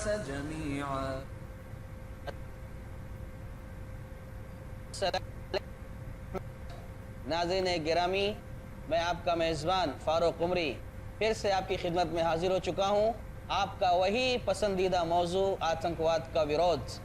الناس جميعا. ناظرین گرامی، میں آپ کا میزبان فاروق عمری پھر سے آپ کی خدمت میں حاضر ہو چکا ہوں. آپ کا وہی پسندیدہ موضوع آتنکواد کا ویرودھ.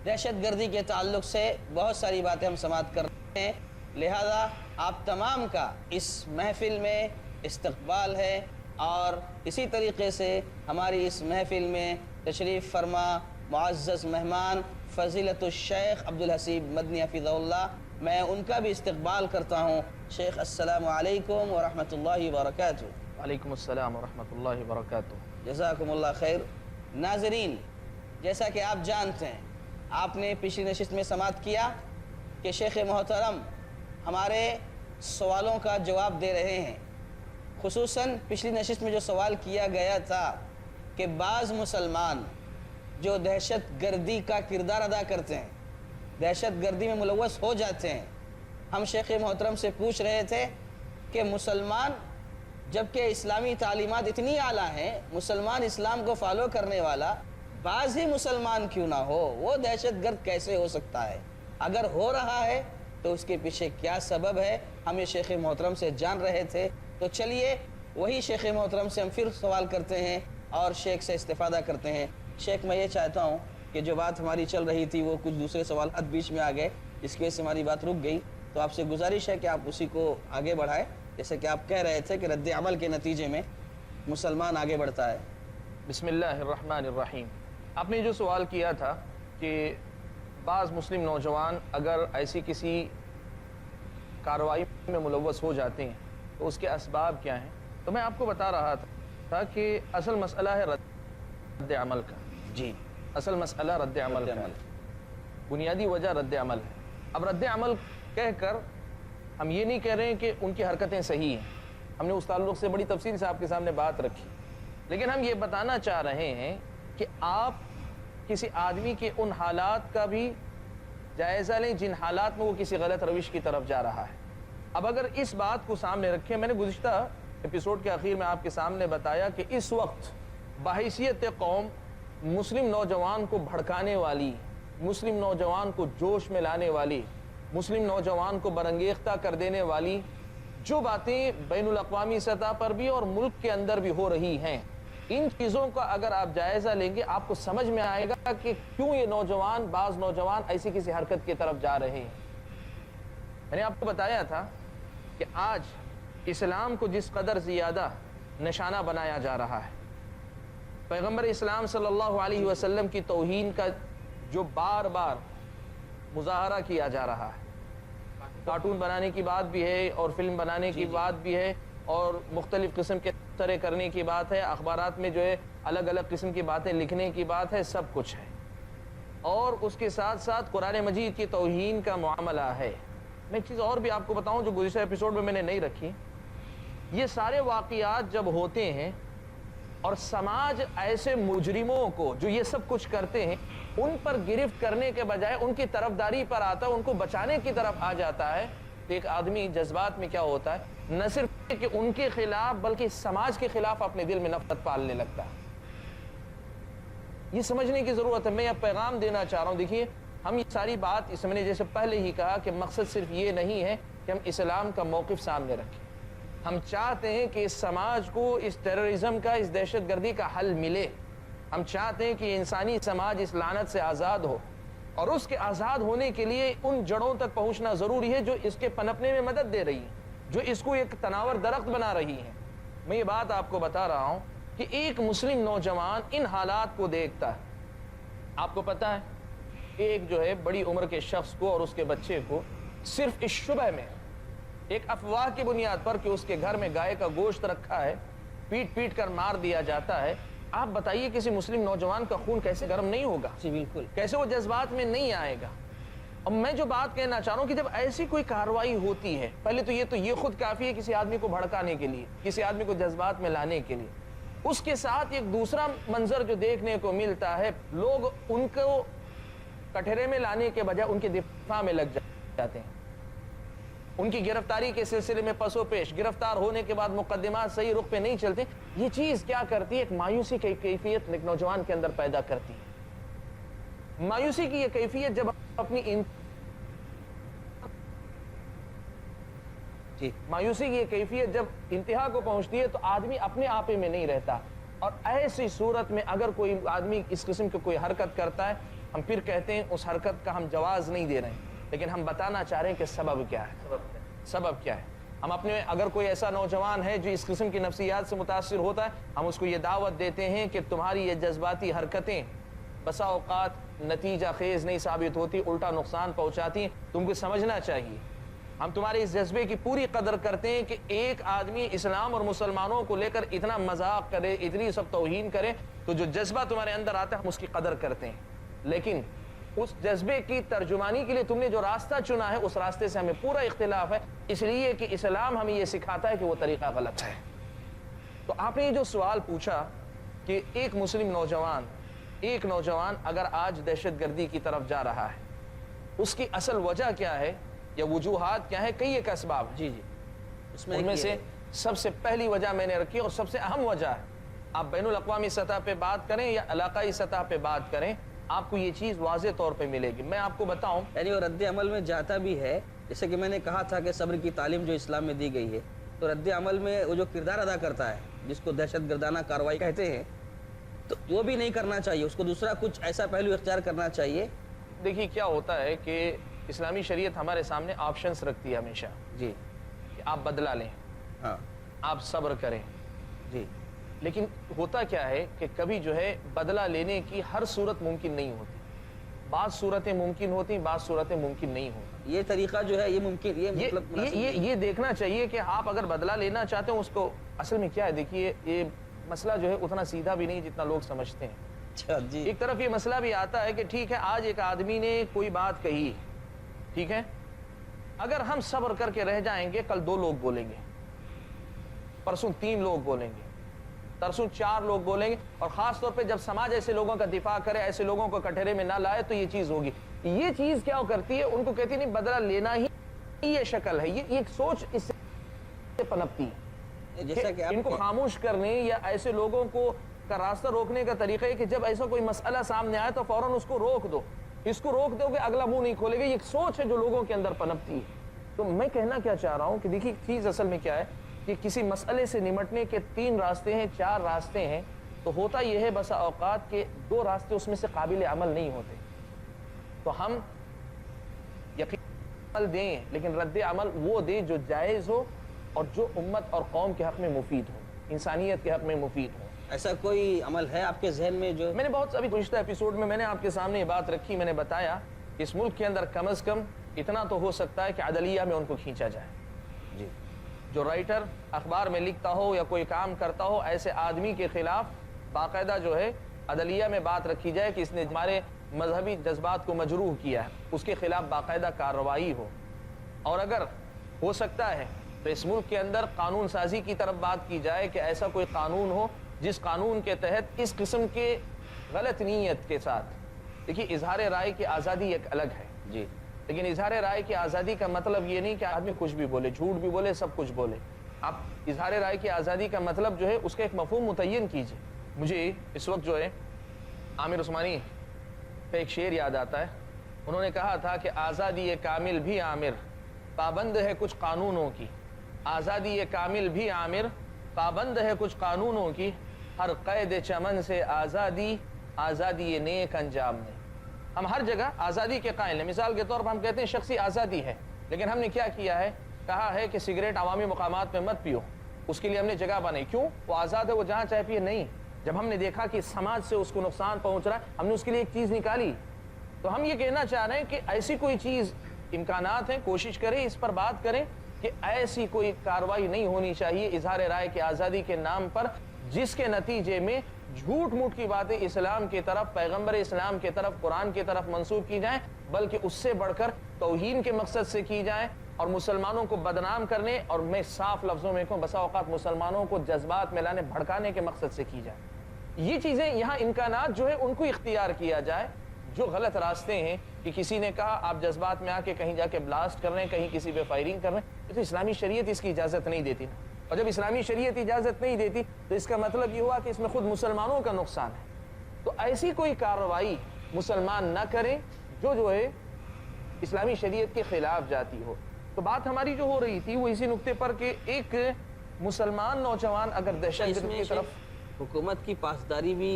دہشت گردی کے تعلق سے بہت ساری باتیں ہم سماعت کر رہے ہیں، لہذا آپ تمام کا اس محفل میں استقبال ہے. اور اسی طریقے سے ہماری اس محفل میں تشریف فرما معزز مہمان فضیلت الشیخ عبدالحسیب مدنی حفظہ اللہ، میں ان کا بھی استقبال کرتا ہوں. شیخ السلام علیکم ورحمۃ اللہ وبرکاتہ. وعلیکم السلام ورحمۃ اللہ وبرکاتہ. جزاکم اللہ خیر. ناظرین، جیسا کہ آپ جانتے ہیں، آپ نے پچھلی نشست میں سماعت کیا کہ شیخ محترم ہمارے سوالوں کا جواب دے رہے ہیں. خصوصاً پچھلی نشست میں جو سوال کیا گیا تھا کہ بعض مسلمان جو دہشت گردی کا کردار ادا کرتے ہیں، دہشت گردی میں ملوث ہو جاتے ہیں، ہم شیخ محترم سے پوچھ رہے تھے کہ مسلمان جبکہ اسلامی تعلیمات اتنی اعلیٰ ہیں، مسلمان اسلام کو فالو کرنے والا بعض ہی مسلمان کیوں نہ ہو، وہ دہشت گرد کیسے ہو سکتا ہے؟ اگر ہو رہا ہے تو اس کے پیچھے کیا سبب ہے؟ ہم یہ شیخ محترم سے جان رہے تھے. تو چلیے وہی شیخ محترم سے ہم پھر سوال کرتے ہیں اور شیخ سے استفادہ کرتے ہیں. شیخ، میں یہ چاہتا ہوں کہ جو بات ہماری چل رہی تھی وہ کچھ دوسرے سوالات بیچ میں آ گئے، جس کی وجہ سے ہماری بات رک گئی، تو آپ سے گزارش ہے کہ آپ اسی کو آگے بڑھائیں. جیسے کہ آپ کہہ رہے تھے کہ رد عمل کے نتیجے میں مسلمان آگے بڑھتا ہے. بسم اللہ الرحمن الرحیم. آپ نے جو سوال کیا تھا کہ بعض مسلم نوجوان اگر ایسی کسی کارروائی میں ملوث ہو جاتے ہیں تو اس کے اسباب کیا ہیں، تو میں آپ کو بتا رہا تھا کہ اصل مسئلہ ہے رد عمل کا. جی، اصل مسئلہ رد عمل کا ہے. بنیادی وجہ رد عمل ہے. اب رد عمل کہہ کر ہم یہ نہیں کہہ رہے ہیں کہ ان کی حرکتیں صحیح ہیں. ہم نے اس تعلق سے بڑی تفصیل سے آپ کے سامنے بات رکھی، لیکن ہم یہ بتانا چاہ رہے ہیں کہ آپ کسی آدمی کے ان حالات کا بھی جائزہ لیں جن حالات میں وہ کسی غلط روش کی طرف جا رہا ہے. اب اگر اس بات کو سامنے رکھیں، میں نے گزشتہ ایپیسوڈ کے آخر میں آپ کے سامنے بتایا کہ اس وقت بحیثیت قوم مسلم نوجوان کو بھڑکانے والی، مسلم نوجوان کو جوش میں لانے والی، مسلم نوجوان کو برانگیختہ کر دینے والی جو باتیں بین الاقوامی سطح پر بھی اور ملک کے اندر بھی ہو رہی ہیں، ان چیزوں کا اگر آپ جائزہ لیں گے آپ کو سمجھ میں آئے گا کہ کیوں یہ نوجوان، بعض نوجوان ایسی کسی حرکت کی طرف جا رہے ہیں. میں نے آپ کو بتایا تھا کہ آج اسلام کو جس قدر زیادہ نشانہ بنایا جا رہا ہے، پیغمبر اسلام صلی اللہ علیہ وسلم کی توہین کا جو بار بار مظاہرہ کیا جا رہا ہے، کارٹون بنانے کی بات بھی ہے اور فلم بنانے کی بات بھی ہے اور مختلف قسم کے طرح کرنے کی بات ہے، اخبارات میں جو ہے الگ الگ قسم کی باتیں لکھنے کی بات ہے، سب کچھ ہے. اور اس کے ساتھ ساتھ قرآن مجید کی توہین کا معاملہ ہے. میں ایک چیز اور بھی آپ کو بتاؤں جو گزشتہ ایپیسوڈ میں نے نہیں رکھی. یہ سارے واقعات جب ہوتے ہیں اور سماج ایسے مجرموں کو جو یہ سب کچھ کرتے ہیں ان پر گرفت کرنے کے بجائے ان کی طرفداری پر آتا ہے، ان کو بچانے کی طرف آ جاتا ہے، تو ایک آدمی جذبات میں کیا ہوتا ہے، نہ صرف کہ ان کے خلاف بلکہ سماج کے خلاف اپنے دل میں نفرت پالنے لگتا ہے. یہ سمجھنے کی ضرورت ہے. میں یہ پیغام دینا چاہ رہا ہوں. دیکھیے، ہم یہ ساری بات اس میں نے جیسے پہلے ہی کہا کہ مقصد صرف یہ نہیں ہے کہ ہم اسلام کا موقف سامنے رکھیں. ہم چاہتے ہیں کہ اس سماج کو اس ٹیررزم کا، اس دہشت گردی کا حل ملے. ہم چاہتے ہیں کہ انسانی سماج اس لعنت سے آزاد ہو، اور اس کے آزاد ہونے کے لیے ان جڑوں تک پہنچنا ضروری ہے جو اس کے پنپنے میں مدد دے رہی ہیں، جو اس کو ایک تناور درخت بنا رہی ہیں. میں یہ بات آپ کو بتا رہا ہوں کہ ایک مسلم نوجوان ان حالات کو دیکھتا ہے. آپ کو پتا ہے ایک جو ہے بڑی عمر کے شخص کو اور اس کے بچے کو صرف اس شبہ میں، ایک افواہ کی بنیاد پر کہ اس کے گھر میں گائے کا گوشت رکھا ہے، پیٹ پیٹ کر مار دیا جاتا ہے. آپ بتائیے کسی مسلم نوجوان کا خون کیسے گرم نہیں ہوگا؟ جی بالکل. کیسے وہ جذبات میں نہیں آئے گا؟ اب میں جو بات کہنا چاہ رہا ہوں کہ جب ایسی کوئی کارروائی ہوتی ہے، پہلے تو یہ خود کافی ہے کسی آدمی کو بھڑکانے کے لیے، کسی آدمی کو جذبات میں لانے کے لیے. اس کے ساتھ ایک دوسرا منظر جو دیکھنے کو ملتا ہے، لوگ ان کو کٹہرے میں لانے کے بجائے ان کے دفاع میں لگ جاتے ہیں. ان کی گرفتاری کے سلسلے میں پسو پیش، گرفتار ہونے کے بعد مقدمات صحیح رخ پہ نہیں چلتے، یہ چیز کیا کرتی ہے؟ ایک مایوسی کی کیفیت ایک نوجوان کے اندر پیدا کرتی ہے۔ مایوسی کی یہ کیفیت جب اپنی مایوسی کی یہ کیفیت جب انتہا کو پہنچتی ہے تو آدمی اپنے آپے میں نہیں رہتا، اور ایسی صورت میں اگر کوئی آدمی اس قسم کی کوئی حرکت کرتا ہے، ہم پھر کہتے ہیں اس حرکت کا ہم جواز نہیں دے رہے ہیں، لیکن ہم بتانا چاہ رہے ہیں کہ سبب کیا ہے، سبب کیا ہے۔ ہم اپنے اگر کوئی ایسا نوجوان ہے جو اس قسم کی نفسیات سے متاثر ہوتا ہے، ہم اس کو یہ دعوت دیتے ہیں کہ تمہاری یہ جذباتی حرکتیں بسا اوقات نتیجہ خیز نہیں ثابت ہوتی، الٹا نقصان پہنچاتی ہیں، تم کو سمجھنا چاہیے۔ ہم تمہارے اس جذبے کی پوری قدر کرتے ہیں کہ ایک آدمی اسلام اور مسلمانوں کو لے کر اتنا مذاق کرے، اتنی سب توہین کرے، تو جو جذبہ تمہارے اندر آتا ہے ہم اس کی قدر کرتے ہیں، لیکن اس جذبے کی ترجمانی کے لیے تم نے جو راستہ چنا ہے اس راستے سے ہمیں پورا اختلاف ہے، اس لیے کہ اسلام ہمیں یہ سکھاتا ہے کہ وہ طریقہ غلط ہے۔ تو آپ نے یہ جو سوال پوچھا کہ ایک مسلم نوجوان اگر آج دہشت گردی کی طرف جا رہا ہے، اس کی اصل وجہ کیا ہے یا وجوہات کیا ہے؟ کئی ایک اسباب ہیں، جی ان میں سے سب سے پہلی وجہ میں نے رکھی اور سب سے اہم وجہ ہے، آپ بین الاقوامی سطح پہ بات کریں یا علاقائی سطح پہ بات کریں، آپ کو یہ چیز واضح طور پہ ملے گی۔ میں آپ کو بتاؤں، یعنی وہ رد عمل میں جاتا بھی ہے، جیسے کہ میں نے کہا تھا کہ صبر کی تعلیم جو اسلام میں دی گئی ہے، تو رد عمل میں وہ جو کردار ادا کرتا ہے جس کو دہشت گردانہ کارروائی کہتے ہیں، تو وہ بھی نہیں کرنا چاہیے، اس کو دوسرا کچھ ایسا پہلو اختیار کرنا چاہیے۔ دیکھیے کیا ہوتا ہے کہ اسلامی شریعت ہمارے سامنے آپشنز رکھتی ہے ہمیشہ، جی کہ آپ بدلہ لیں، ہاں آپ صبر کریں، جی، لیکن ہوتا کیا ہے کہ کبھی جو ہے بدلہ لینے کی ہر صورت ممکن نہیں ہوتی، بعض صورتیں ممکن ہوتی، بعض صورتیں ممکن نہیں ہوتی۔ یہ طریقہ جو ہے یہ ممکن، یہ مطلب مناسب نہیں۔ یہ دیکھنا چاہیے کہ آپ اگر بدلہ لینا چاہتے ہیں اس کو اصل میں کیا ہے، دیکھیے یہ مسئلہ جو ہے اتنا سیدھا بھی نہیں جتنا لوگ سمجھتے ہیں۔ اچھا جی، ایک طرف یہ مسئلہ بھی آتا ہے کہ ٹھیک ہے آج ایک آدمی نے کوئی بات کہی، ٹھیک ہے، اگر ہم صبر کر کے رہ جائیں گے کل 2 لوگ بولیں گے، پرسوں 3 لوگ بولیں گے، ترسوں 4 لوگ بولیں گے، اور خاص طور پہ جب سماج ایسے لوگوں کا دفاع کرے، ایسے لوگوں کو کٹہرے میں نہ لائے تو یہ چیز ہوگی۔ یہ چیز کیا کرتی ہے، ان کو کہتی نہیں بدلہ لینا ہی یہ شکل ہے، یہ ایک سوچ اس سے پنپتی ہے، جیسا کہ ان کو خاموش کرنے یا ایسے لوگوں کو کا راستہ روکنے کا طریقہ ہے کہ جب ایسا کوئی مسئلہ سامنے آئے تو فوراً اس کو روک دو، اس کو روک دو کہ اگلا منہ نہیں کھولے گا، یہ ایک سوچ ہے جو لوگوں کے اندر پنپتی ہے۔ تو میں کہنا کیا چاہ رہا ہوں کہ دیکھیے چیز اصل میں کیا ہے کہ کسی مسئلے سے نمٹنے کے 3 راستے ہیں، 4 راستے ہیں، تو ہوتا یہ ہے بسا اوقات کہ 2 راستے اس میں سے قابل عمل نہیں ہوتے، تو ہم یقین عمل دیں لیکن رد عمل وہ دیں جو جائز ہو اور جو امت اور قوم کے حق میں مفید ہو، انسانیت کے حق میں مفید ہو۔ ایسا کوئی عمل ہے آپ کے ذہن میں جو؟ میں نے بہت ابھی گزشتہ ایپیسوڈ میں نے آپ کے سامنے یہ بات رکھی، میں نے بتایا کہ اس ملک کے اندر کم از کم اتنا تو ہو سکتا ہے کہ عدلیہ میں ان کو کھینچا جائے، جی، جو رائٹر اخبار میں لکھتا ہو یا کوئی کام کرتا ہو، ایسے آدمی کے خلاف باقاعدہ جو ہے عدلیہ میں بات رکھی جائے کہ اس نے ہمارے مذہبی جذبات کو مجروح کیا ہے، اس کے خلاف باقاعدہ کارروائی ہو۔ اور اگر ہو سکتا ہے تو اس ملک کے اندر قانون سازی کی طرف بات کی جائے کہ ایسا کوئی قانون ہو جس قانون کے تحت اس قسم کے غلط نیت کے ساتھ، دیکھیے اظہار رائے کی آزادی ایک الگ ہے، جی، لیکن اظہار رائے کی آزادی کا مطلب یہ نہیں کہ آدمی کچھ بھی بولے، جھوٹ بھی بولے، سب کچھ بولے۔ آپ اظہار رائے کی آزادی کا مطلب جو ہے اس کا ایک مفہوم متعین کیجیے۔ مجھے اس وقت جو ہے عامر عثمانی کا ایک شعر یاد آتا ہے، انہوں نے کہا تھا کہ آزادی کامل بھی عامر پابند ہے کچھ قانونوں کی، آزادی کامل بھی عامر پابند ہے کچھ قانونوں کی، ہر قید چمن سے آزادی، آزادی نیک انجام میں۔ ہم ہر جگہ آزادی کے قائل ہیں، مثال کے طور پر ہم کہتے ہیں شخصی آزادی ہے، لیکن ہم نے کیا کیا ہے، کہا ہے کہ سگریٹ عوامی مقامات میں مت پیو، اس کے لیے ہم نے جگہ بنائی، کیوں؟ وہ آزاد ہے، وہ جہاں چاہے پیے، نہیں، جب ہم نے دیکھا کہ سماج سے اس کو نقصان پہنچ رہا ہے ہم نے اس کے لیے ایک چیز نکالی۔ تو ہم یہ کہنا چاہ رہے ہیں کہ ایسی کوئی چیز، امکانات ہیں، کوشش کریں، اس پر بات کریں کہ ایسی کوئی کارروائی نہیں ہونی چاہیے اظہار رائے کی آزادی کے نام پر جس کے نتیجے میں جھوٹ موٹ کی باتیں اسلام کی طرف، پیغمبر اسلام کی طرف، قرآن کی طرف منسوب کی جائیں، بلکہ اس سے بڑھ کر توہین کے مقصد سے کی جائیں اور مسلمانوں کو بدنام کرنے، اور میں صاف لفظوں میں کہوں بسا اوقات مسلمانوں کو جذبات میں لانے، بھڑکانے کے مقصد سے کی جائے۔ یہ چیزیں یہاں امکانات جو ہے ان کو اختیار کیا جائے، جو غلط راستے ہیں کہ کسی نے کہا آپ جذبات میں آ کے کہیں جا کے بلاسٹ کر رہے ہیں, کہیں کسی پہ فائرنگ کر رہے ہیں, تو اسلامی شریعت اس کی اجازت نہیں دیتی. اور جب اسلامی شریعت اجازت نہیں دیتی تو اس کا مطلب یہ ہوا کہ اس میں خود مسلمانوں کا نقصان ہے. تو ایسی کوئی کارروائی مسلمان نہ کریں جو ہے اسلامی شریعت کے خلاف جاتی ہو. تو بات ہماری جو ہو رہی تھی وہ اسی نقطے پر کہ ایک مسلمان نوجوان اگر دہشت گرد کی طرف حکومت کی پاسداری بھی,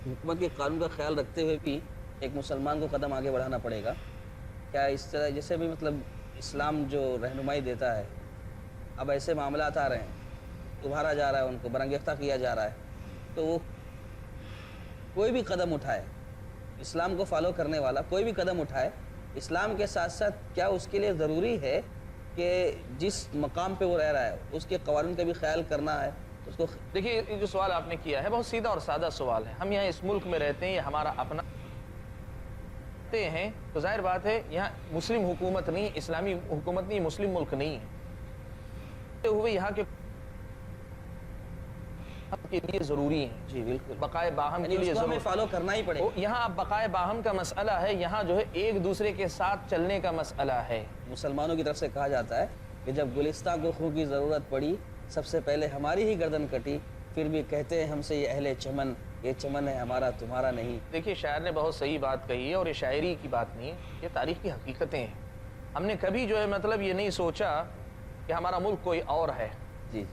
حکومت کے قانون کا خیال رکھتے ہوئے بھی ایک مسلمان کو قدم آگے بڑھانا پڑے گا. کیا اس طرح جیسے بھی مطلب اسلام جو رہنمائی دیتا ہے, اب ایسے معاملات آ رہے ہیں, ابھارا جا رہا ہے, ان کو برانگیختہ کیا جا رہا ہے, تو وہ کوئی بھی قدم اٹھائے, اسلام کو فالو کرنے والا کوئی بھی قدم اٹھائے, اسلام کے ساتھ ساتھ کیا اس کے لیے ضروری ہے کہ جس مقام پہ وہ رہ رہا ہے اس کے قوانین کا بھی خیال کرنا ہے اس کو؟ دیکھیے یہ جو سوال آپ نے کیا ہے بہت سیدھا اور سادہ سوال ہے. ہم یہاں اس ملک میں رہتے ہیں, یہ ہمارا اپنا ہیں, تو ظاہر بات ہے یہاں مسلم حکومت نہیں, اسلامی حکومت نہیں, مسلم ملک نہیں ہے ہوئے یہاں کے لیے ضروری ہیں. جی بالکل, بقائے باہم کے لیے ضرور فالو کرنا ہی پڑے. یہاں اب بقائے باہم کا مسئلہ ہے, یہاں جو ہے ایک دوسرے کے ساتھ چلنے کا مسئلہ ہے. مسلمانوں کی طرف سے کہا جاتا ہے کہ جب گلستان کو خوں کی ضرورت پڑی سب سے پہلے ہماری ہی گردن کٹی, پھر بھی کہتے ہیں ہم سے یہ اہل چمن, یہ چمن ہے ہمارا تمہارا نہیں. دیکھیے شاعر نے بہت صحیح بات کہی ہے, اور یہ شاعری کی بات نہیں ہے, یہ تاریخ کی حقیقتیں ہیں. ہم نے کبھی جو ہے مطلب یہ نہیں سوچا کہ ہمارا ملک کوئی اور ہے. جی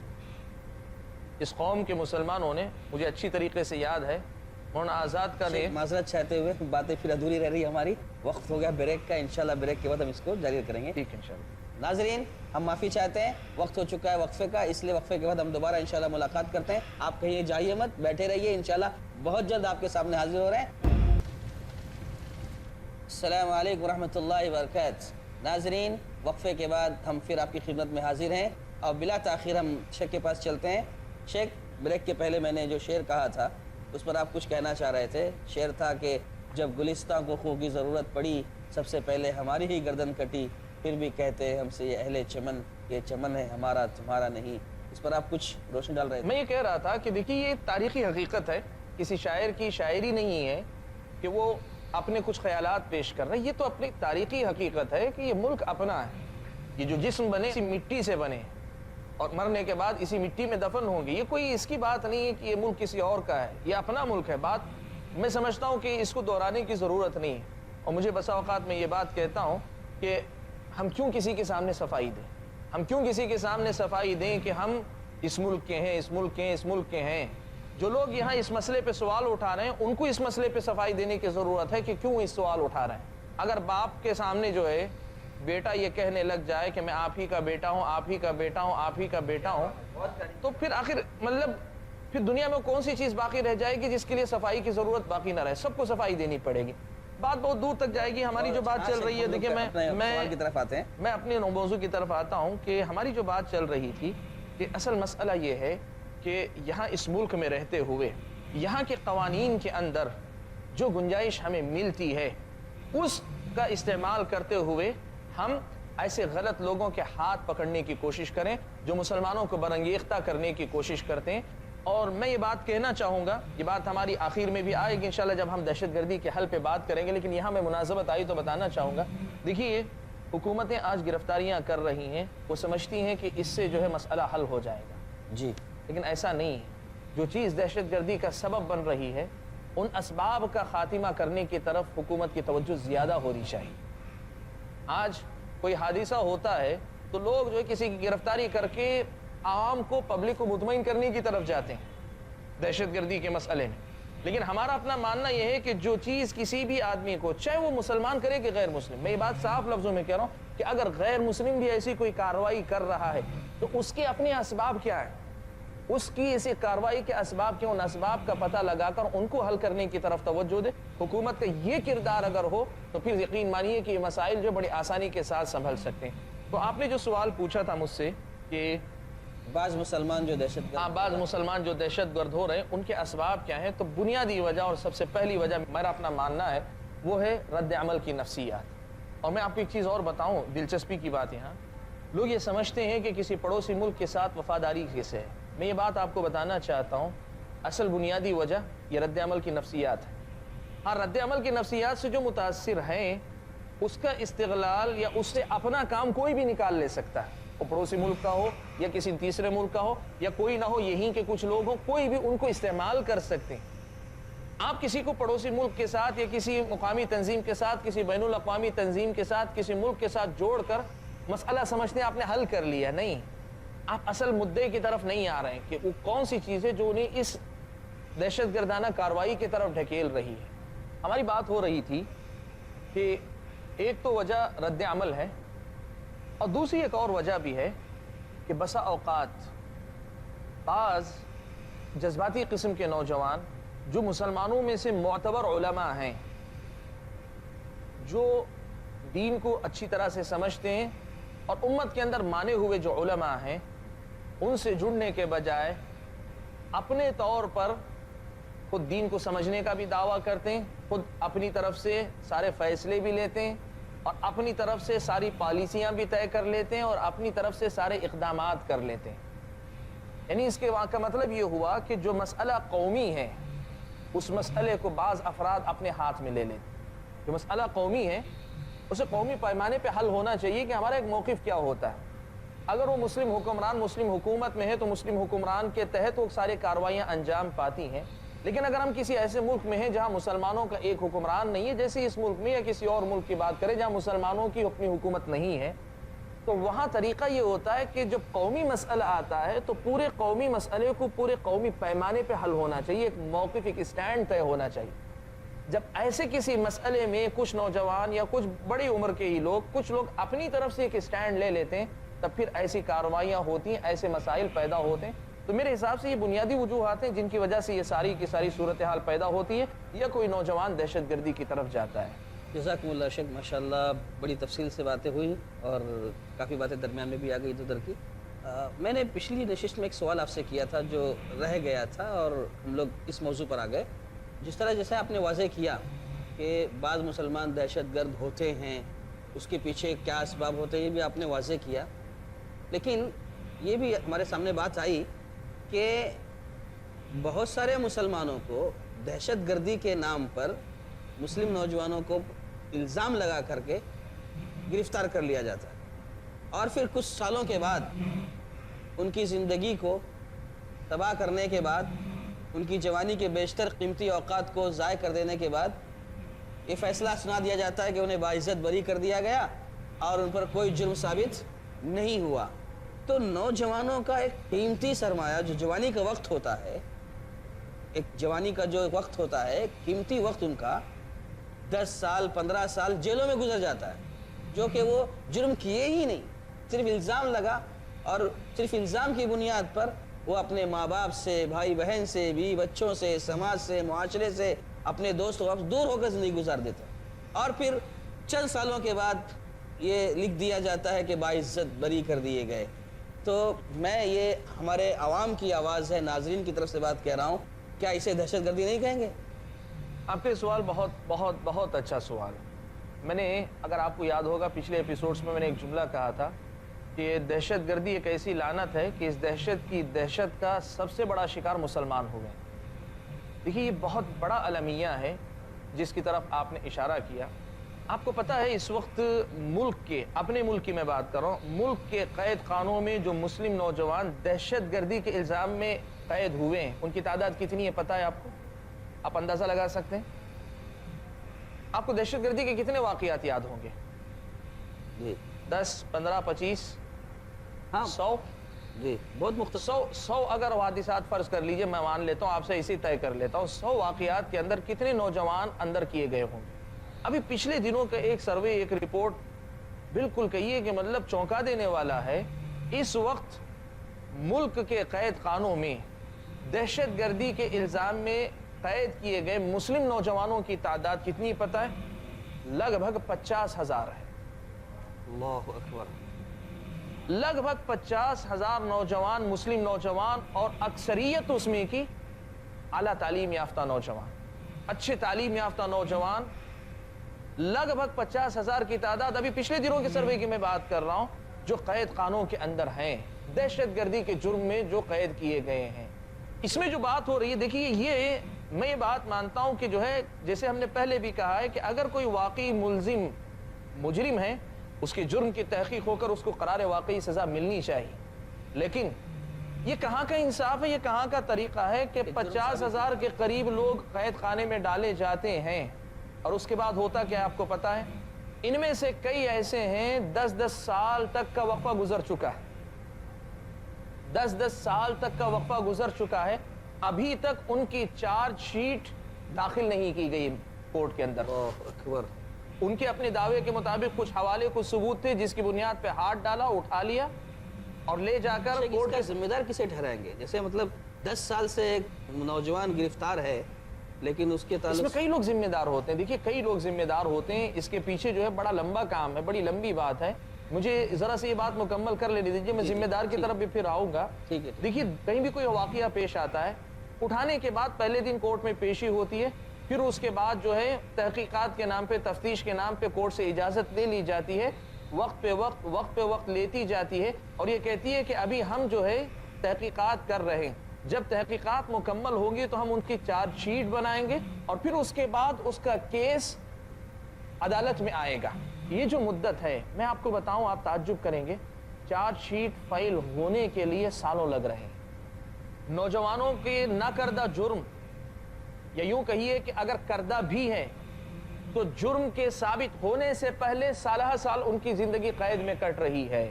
اس قوم کے مسلمانوں نے, مجھے اچھی طریقے سے یاد ہے, مولانا آزاد کا نے معذرت چاہتے ہوئے باتیں پھر ادھوری رہ رہی ہے ہماری, وقت ہو گیا بریک کا, انشاءاللہ بریک کے بعد ہم اس کو جاری کریں گے. ٹھیک ہے انشاءاللہ. ناظرین ہم معافی چاہتے ہیں, وقت ہو چکا ہے وقفے کا, اس لیے وقفے کے بعد ہم دوبارہ انشاءاللہ ملاقات کرتے ہیں. آپ کہیں جائیے مت, بیٹھے رہیے, انشاءاللہ بہت جلد آپ کے سامنے حاضر ہو رہے ہیں. السلام علیکم ورحمۃ اللہ وبرکاتہ. ناظرین وقفے کے بعد ہم پھر آپ کی خدمت میں حاضر ہیں, اور بلا تاخیر ہم شیخ کے پاس چلتے ہیں. شیخ, بریک کے پہلے میں نے جو شعر کہا تھا اس پر آپ کچھ کہنا چاہ رہے تھے. شعر تھا کہ جب گلستان کو خوں کی ضرورت پڑی سب سے پہلے ہماری ہی گردن کٹی, پھر بھی کہتے ہیں ہم سے یہ اہل چمن, یہ چمن ہے ہمارا تمہارا نہیں. اس پر آپ کچھ روشنی ڈال رہے تھے. میں یہ کہہ رہا تھا کہ دیکھیے یہ تاریخی حقیقت ہے, کسی شاعر کی شاعری نہیں ہے کہ وہ اپنے کچھ خیالات پیش کر رہے ہیں. یہ تو اپنی تاریخی حقیقت ہے کہ یہ ملک اپنا ہے. یہ جو جسم بنے اسی مٹی سے بنے اور مرنے کے بعد اسی مٹی میں دفن ہوں گے. یہ کوئی اس کی بات نہیں ہے کہ یہ ملک کسی اور کا ہے, یہ اپنا ملک ہے. بات میں سمجھتا ہوں کہ اس کو دہرانے کی ضرورت نہیں ہے. اور مجھے بسا اوقات میں یہ بات کہتا ہوں کہ ہم کیوں کسی کے سامنے صفائی دیں, ہم کیوں کسی کے سامنے صفائی دیں کہ ہم اس ملک کے ہیں, اس ملک کے ہیں, اس ملک کے ہیں. جو لوگ یہاں اس مسئلے پہ سوال اٹھا رہے ہیں ان کو اس مسئلے پہ صفائی دینے کی ضرورت ہے کہ کیوں اس سوال اٹھا رہے ہیں. اگر باپ کے سامنے جو ہے بیٹا یہ کہنے لگ جائے کہ میں آپ ہی کا بیٹا ہوں, آپ ہی کا بیٹا ہوں, آپ ہی کا بیٹا ہوں, تو پھر آخر مطلب پھر دنیا میں کون سی چیز باقی رہ جائے گی جس کے لیے صفائی کی ضرورت باقی نہ رہے. سب کو صفائی دینی پڑے گی. بات بہت دور تک جائے گی. ہماری جو بات چل رہی ہے, دیکھیں میں اپنے موضوع کی طرف آتا ہوں کہ ہماری جو بات چل رہی تھی کہ اصل مسئلہ یہ ہے کہ یہاں اس ملک میں رہتے ہوئے یہاں کے قوانین کے اندر جو گنجائش ہمیں ملتی ہے اس کا استعمال کرتے ہوئے ہم ایسے غلط لوگوں کے ہاتھ پکڑنے کی کوشش کریں جو مسلمانوں کو برانگیختہ کرنے کی کوشش کرتے ہیں. اور میں یہ بات کہنا چاہوں گا, یہ بات ہماری آخر میں بھی آئے گی انشاءاللہ جب ہم دہشت گردی کے حل پہ بات کریں گے, لیکن یہاں میں مناسبت آئی تو بتانا چاہوں گا. دیکھیے حکومتیں آج گرفتاریاں کر رہی ہیں, وہ سمجھتی ہیں کہ اس سے جو ہے مسئلہ حل ہو جائے گا. جی لیکن ایسا نہیں ہے. جو چیز دہشت گردی کا سبب بن رہی ہے ان اسباب کا خاتمہ کرنے کی طرف حکومت کی توجہ زیادہ ہونی چاہیے. آج کوئی حادثہ ہوتا ہے تو لوگ جو ہے کسی کی گرفتاری کر کے عوام کو, پبلک کو مطمئن کرنے کی طرف جاتے ہیں دہشت گردی کے مسئلے میں. لیکن ہمارا اپنا ماننا یہ ہے کہ جو چیز کسی بھی آدمی کو, چاہے وہ مسلمان کرے کہ غیر مسلم, میں یہ بات صاف لفظوں میں کہہ رہا ہوں کہ اگر غیر مسلم بھی ایسی کوئی کارروائی کر رہا ہے تو اس کے اپنے اسباب کیا ہیں, اس کی ایسی کارروائی کے اسباب کے, ان اسباب کا پتہ لگا کر ان کو حل کرنے کی طرف توجہ دے. حکومت کا یہ کردار اگر ہو تو پھر یقین مانیے کہ یہ مسائل جو بڑی آسانی کے ساتھ سنبھل سکتے ہیں. تو آپ نے جو سوال پوچھا تھا مجھ سے کہ بعض مسلمان جو دہشت گرد ہو رہے ہیں ان کے اسباب کیا ہیں, تو بنیادی وجہ اور سب سے پہلی وجہ میرا اپنا ماننا ہے وہ ہے رد عمل کی نفسیات. اور میں آپ کو ایک چیز اور بتاؤں, دلچسپی کی بات, یہاں لوگ یہ سمجھتے ہیں کہ کسی پڑوسی ملک کے ساتھ وفاداری کیسے ہے. میں یہ بات آپ کو بتانا چاہتا ہوں, اصل بنیادی وجہ یہ رد عمل کی نفسیات ہے. ہاں رد عمل کی نفسیات سے جو متاثر ہیں اس کا استغلال یا اس سے اپنا کام کوئی بھی نکال لے سکتا ہے، وہ پڑوسی ملک کا ہو یا کسی تیسرے ملک کا ہو یا کوئی نہ ہو یہیں کے کچھ لوگ ہوں، کوئی بھی ان کو استعمال کر سکتے ہیں۔ آپ کسی کو پڑوسی ملک کے ساتھ یا کسی مقامی تنظیم کے ساتھ، کسی بین الاقوامی تنظیم کے ساتھ، کسی ملک کے ساتھ جوڑ کر مسئلہ سمجھتے ہیں آپ نے حل کر لیا، نہیں، آپ اصل مدعے کی طرف نہیں آ رہے ہیں کہ وہ کون سی چیزیں جو انہیں اس دہشت گردانہ کارروائی کی طرف ڈھکیل رہی ہے۔ ہماری بات ہو رہی تھی کہ ایک تو وجہ رد عمل ہے اور دوسری ایک اور وجہ بھی ہے کہ بسا اوقات بعض جذباتی قسم کے نوجوان جو مسلمانوں میں سے معتبر علماء ہیں، جو دین کو اچھی طرح سے سمجھتے ہیں اور امت کے اندر مانے ہوئے جو علماء ہیں، ان سے جڑنے کے بجائے اپنے طور پر خود دین کو سمجھنے کا بھی دعویٰ کرتے ہیں، خود اپنی طرف سے سارے فیصلے بھی لیتے ہیں اور اپنی طرف سے ساری پالیسیاں بھی طے کر لیتے ہیں اور اپنی طرف سے سارے اقدامات کر لیتے ہیں۔ یعنی اس کے کا مطلب یہ ہوا کہ جو مسئلہ قومی ہے اس مسئلے کو بعض افراد اپنے ہاتھ میں لے لیتے ہیں۔ جو مسئلہ قومی ہے اسے قومی پیمانے پہ حل ہونا چاہیے کہ ہمارا ایک موقف کیا ہوتا ہے۔ اگر وہ مسلم حکمران مسلم حکومت میں ہے تو مسلم حکمران کے تحت وہ ساری کارروائیاں انجام پاتی ہیں، لیکن اگر ہم کسی ایسے ملک میں ہیں جہاں مسلمانوں کا ایک حکمران نہیں ہے، جیسے اس ملک میں یا کسی اور ملک کی بات کریں جہاں مسلمانوں کی اپنی حکومت نہیں ہے، تو وہاں طریقہ یہ ہوتا ہے کہ جب قومی مسئلہ آتا ہے تو پورے قومی مسئلے کو پورے قومی پیمانے پہ حل ہونا چاہیے، ایک موقف، ایک اسٹینڈ طے ہونا چاہیے۔ جب ایسے کسی مسئلے میں کچھ نوجوان یا کچھ بڑی عمر کے ہی لوگ، کچھ لوگ اپنی طرف سے ایک اسٹینڈ لے لیتے ہیں، تب پھر ایسی کارروائیاں ہوتی ہیں، ایسے مسائل پیدا ہوتے ہیں۔ تو میرے حساب سے یہ بنیادی وجوہات ہیں جن کی وجہ سے یہ ساری کی ساری صورتحال پیدا ہوتی ہے یا کوئی نوجوان دہشت گردی کی طرف جاتا ہے۔ جزاکم اللہ شیخ، ماشاءاللہ بڑی تفصیل سے باتیں ہوئی اور کافی باتیں درمیان میں بھی آ گئی ادھر کی۔ میں نے پچھلی نشست میں ایک سوال آپ سے کیا تھا جو رہ گیا تھا اور ہم لوگ اس موضوع پر آ گئے۔ جس طرح جیسے آپ نے واضح کیا کہ بعض مسلمان دہشت گرد ہوتے ہیں، اس کے پیچھے کیا اسباب ہوتے ہیں یہ بھی آپ نے واضح کیا، لیکن یہ بھی ہمارے سامنے بات آئی کہ بہت سارے مسلمانوں کو دہشت گردی کے نام پر مسلم نوجوانوں کو الزام لگا کر کے گرفتار کر لیا جاتا ہے اور پھر کچھ سالوں کے بعد ان کی زندگی کو تباہ کرنے کے بعد، ان کی جوانی کے بیشتر قیمتی اوقات کو ضائع کر دینے کے بعد یہ فیصلہ سنا دیا جاتا ہے کہ انہیں باعزت بری کر دیا گیا اور ان پر کوئی جرم ثابت نہیں ہوا۔ تو نوجوانوں کا ایک قیمتی سرمایہ جو جوانی کا وقت ہوتا ہے، ایک جوانی کا جو وقت ہوتا ہے، قیمتی وقت ان کا 10 سال 15 سال جیلوں میں گزر جاتا ہے، جو کہ وہ جرم کیے ہی نہیں، صرف الزام لگا اور صرف الزام کی بنیاد پر وہ اپنے ماں باپ سے، بھائی بہن سے، بیوی بچوں سے، سماج سے، معاشرے سے، اپنے دوست و احباب دور ہو کر زندگی گزار دیتے ہیں اور پھر چند سالوں کے بعد یہ لکھ دیا جاتا ہے کہ باعزت بری کر دیے گئے۔ تو میں یہ ہمارے عوام کی آواز ہے، ناظرین کی طرف سے بات کہہ رہا ہوں، کیا اسے دہشت گردی نہیں کہیں گے؟ آپ کا سوال بہت بہت بہت اچھا سوال ہے۔ میں نے، اگر آپ کو یاد ہوگا پچھلے ایپیسوڈز میں نے ایک جملہ کہا تھا کہ دہشت گردی ایک ایسی لعنت ہے کہ اس دہشت کا سب سے بڑا شکار مسلمان ہو گئے۔ دیکھیے یہ بہت بڑا المیہ ہے جس کی طرف آپ نے اشارہ کیا۔ آپ کو پتہ ہے اس وقت ملک کے، اپنے ملک کی میں بات کر رہا ہوں، ملک کے قید خانوں میں جو مسلم نوجوان دہشت گردی کے الزام میں قید ہوئے ہیں ان کی تعداد کتنی ہے پتہ ہے آپ کو؟ آپ اندازہ لگا سکتے ہیں؟ آپ کو دہشت گردی کے کتنے واقعات یاد ہوں گے؟ جی 10 15 25 ہاں 100؟ جی بہت مختصر۔ 100 اگر حادثات فرض کر لیجئے، میں مان لیتا ہوں آپ سے اسی طے کر لیتا ہوں، 100 واقعات کے اندر کتنے نوجوان اندر کیے گئے ہوں گے؟ ابھی پچھلے دنوں کا ایک سروے، ایک رپورٹ بالکل کہیے کہ مطلب چونکا دینے والا ہے۔ اس وقت ملک کے قید خانوں میں دہشت گردی کے الزام میں قید کیے گئے مسلم نوجوانوں کی تعداد کتنی پتہ ہے؟ لگ بھگ 50,000 ہے۔ اللہ اکبر۔ لگ بھگ 50,000 نوجوان، مسلم نوجوان، اور اکثریت اس میں کی اعلیٰ تعلیم یافتہ نوجوان، اچھے تعلیم یافتہ نوجوان، لگ بھگ 50,000 کی تعداد ابھی پچھلے دنوں کے سروے کی میں بات کر رہا ہوں جو قید خانوں کے اندر ہیں، دہشت گردی کے جرم میں جو قید کیے گئے ہیں۔ اس میں جو بات ہو رہی ہے، دیکھیے یہ میں یہ بات مانتا ہوں کہ جو ہے جیسے ہم نے پہلے بھی کہا ہے کہ اگر کوئی واقعی ملزم مجرم ہے اس کے جرم کی تحقیق ہو کر اس کو قرار واقعی سزا ملنی چاہیے، لیکن یہ کہاں کا انصاف ہے، یہ کہاں کا طریقہ ہے کہ 50,000 کے قریب لوگ قید خانے میں ڈالے جاتے ہیں اور اس کے بعد ہوتا کیا آپ کو پتا ہے؟ ان میں سے کئی ایسے ہیں 10-10 سال تک کا وقفہ گزر چکا ہے، 10-10 سال تک کا وقفہ گزر چکا ہے، ابھی تک ان کی چارج شیٹ داخل نہیں کی گئی کورٹ کے اندر۔ ان کے اپنے دعوے کے مطابق کچھ حوالے کچھ ثبوت تھے جس کی بنیاد پہ ہاتھ ڈالا، اٹھا لیا اور لے جا کر کورٹ کا ذمہ دار کسے ٹھہرائیں گے؟ جیسے مطلب 10 سال سے ایک نوجوان گرفتار ہے لیکن اس کے اس تعلق میں کئی لوگ ذمہ دار ہوتے ہیں، دیکھیے کئی لوگ ذمہ دار ہوتے ہیں، اس کے پیچھے جو ہے بڑا لمبا کام ہے، بڑی لمبی بات ہے، مجھے ذرا سے یہ بات مکمل کر لینے دیجیے، میں ذمہ دار کی طرف بھی پھر آؤں گا۔ دیکھیے کہیں بھی کوئی واقعہ پیش آتا ہے، اٹھانے کے بعد پہلے دن کورٹ میں پیشی ہوتی ہے، پھر اس کے بعد جو ہے تحقیقات کے نام پہ تفتیش کے نام پہ کورٹ سے اجازت لے لی جاتی ہے، وقت پہ وقت لیتی جاتی ہے اور یہ کہتی ہے کہ ابھی ہم جو ہے تحقیقات کر رہے ہیں، جب تحقیقات مکمل ہوں گی تو ہم ان کی چارج شیٹ بنائیں گے اور پھر اس کے بعد اس کا کیس عدالت میں آئے گا۔ یہ جو مدت ہے میں آپ کو بتاؤں، آپ تعجب کریں گے، چارج شیٹ فائل ہونے کے لیے سالوں لگ رہے ہیں۔ نوجوانوں کے نہ کردہ جرم، یا یوں کہیے کہ اگر کردہ بھی ہے تو جرم کے ثابت ہونے سے پہلے سالہ سال ان کی زندگی قید میں کٹ رہی ہے۔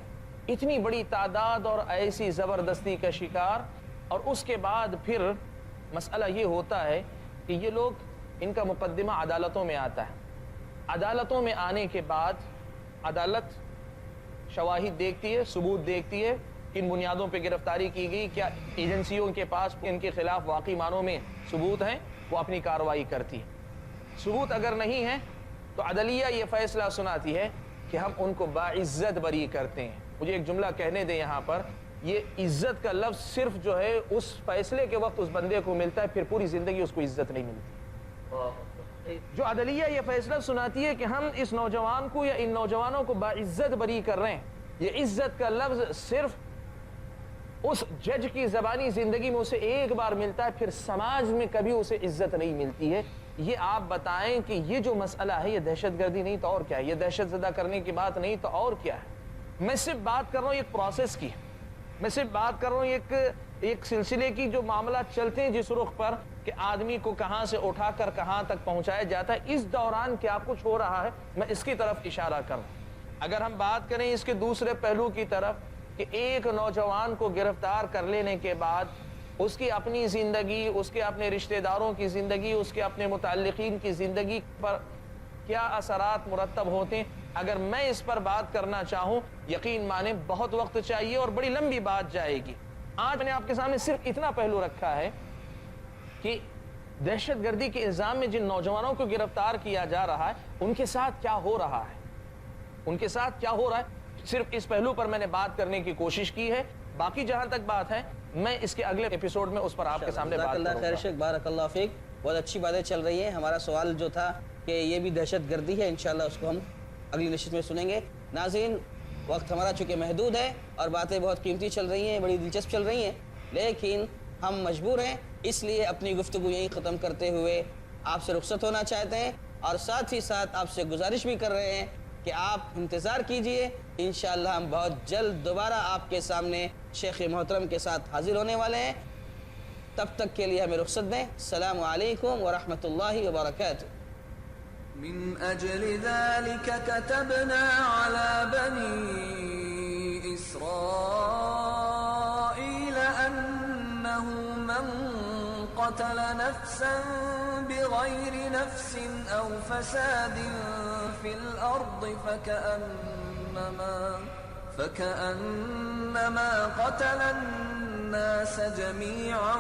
اتنی بڑی تعداد اور ایسی زبردستی کا شکار، اور اس کے بعد پھر مسئلہ یہ ہوتا ہے کہ یہ لوگ، ان کا مقدمہ عدالتوں میں آتا ہے، عدالتوں میں آنے کے بعد عدالت شواہد دیکھتی ہے، ثبوت دیکھتی ہے، کن بنیادوں پہ گرفتاری کی گئی، کیا ایجنسیوں کے پاس ان کے خلاف واقعی معنوں میں ثبوت ہیں، وہ اپنی کارروائی کرتی ہے۔ ثبوت اگر نہیں ہے تو عدلیہ یہ فیصلہ سناتی ہے کہ ہم ان کو باعزت بری کرتے ہیں۔ مجھے ایک جملہ کہنے دیں یہاں پر، یہ عزت کا لفظ صرف جو ہے اس فیصلے کے وقت اس بندے کو ملتا ہے، پھر پوری زندگی اس کو عزت نہیں ملتی۔ جو عدلیہ یہ فیصلہ سناتی ہے کہ ہم اس نوجوان کو یا ان نوجوانوں کو باعزت بری کر رہے ہیں، یہ عزت کا لفظ صرف اس جج کی زبانی زندگی میں اسے ایک بار ملتا ہے، پھر سماج میں کبھی اسے عزت نہیں ملتی ہے۔ یہ آپ بتائیں کہ یہ جو مسئلہ ہے یہ دہشت گردی نہیں تو اور کیا ہے؟ یہ دہشت زدہ کرنے کی بات نہیں تو اور کیا ہے؟ میں صرف بات کر رہا ہوں ایک پروسیس کی، میں صرف بات کر رہا ہوں ایک سلسلے کی، جو معاملات چلتے ہیں جس رخ پر کہ آدمی کو کہاں سے اٹھا کر کہاں تک پہنچایا جاتا ہے، اس دوران کیا کچھ ہو رہا ہے، میں اس کی طرف اشارہ کر رہا ہوں۔ اگر ہم بات کریں اس کے دوسرے پہلو کی طرف کہ ایک نوجوان کو گرفتار کر لینے کے بعد اس کی اپنی زندگی، اس کے اپنے رشتہ داروں کی زندگی، اس کے اپنے متعلقین کی زندگی پر کیا اثرات مرتب ہوتے ہیں، اگر میں اس پر بات کرنا چاہوں، یقین مانیں بہت وقت چاہیے اور بڑی لمبی بات جائے گی۔ آج میں نے آپ کے سامنے صرف اتنا پہلو رکھا ہے کہ دہشت گردی کے الزام میں جن نوجوانوں کو گرفتار کیا جا رہا ہے ان کے ساتھ کیا ہو رہا ہے، ان کے ساتھ کیا ہو رہا ہے، صرف اس پہلو پر میں نے بات کرنے کی کوشش کی ہے۔ باقی جہاں تک بات ہے میں اس کے اگلے ایپیسوڈ میں اس پر آپ کے سامنے بات کروں گا۔ خیر شیخ، بارک اللہ فیک، بہت اچھی باتیں چل رہی ہیں۔ ہمارا سوال جو تھا کہ یہ بھی دہشت گردی ہے، انشاءاللہ اس کو ہم اگلی نشست میں سنیں گے۔ ناظرین، وقت ہمارا چونکہ محدود ہے اور باتیں بہت قیمتی چل رہی ہیں، بڑی دلچسپ چل رہی ہیں، لیکن ہم مجبور ہیں، اس لیے اپنی گفتگو یہیں ختم کرتے ہوئے آپ سے رخصت ہونا چاہتے ہیں اور ساتھ ہی ساتھ آپ سے گزارش بھی کر رہے ہیں کہ آپ انتظار کیجئے، انشاءاللہ ہم بہت جلد دوبارہ آپ کے سامنے شیخ محترم کے ساتھ حاضر ہونے والے ہیں۔ تب تک کے لیے ہمیں رخصت دیں۔ السلام علیکم ورحمۃ اللہ وبرکاتہ۔ من أجل ذلك كتبنا على بني إسرائيل أنه من قتل نفسا بغير نفس أو فساد في الأرض فكأنما قتل الناس جميعا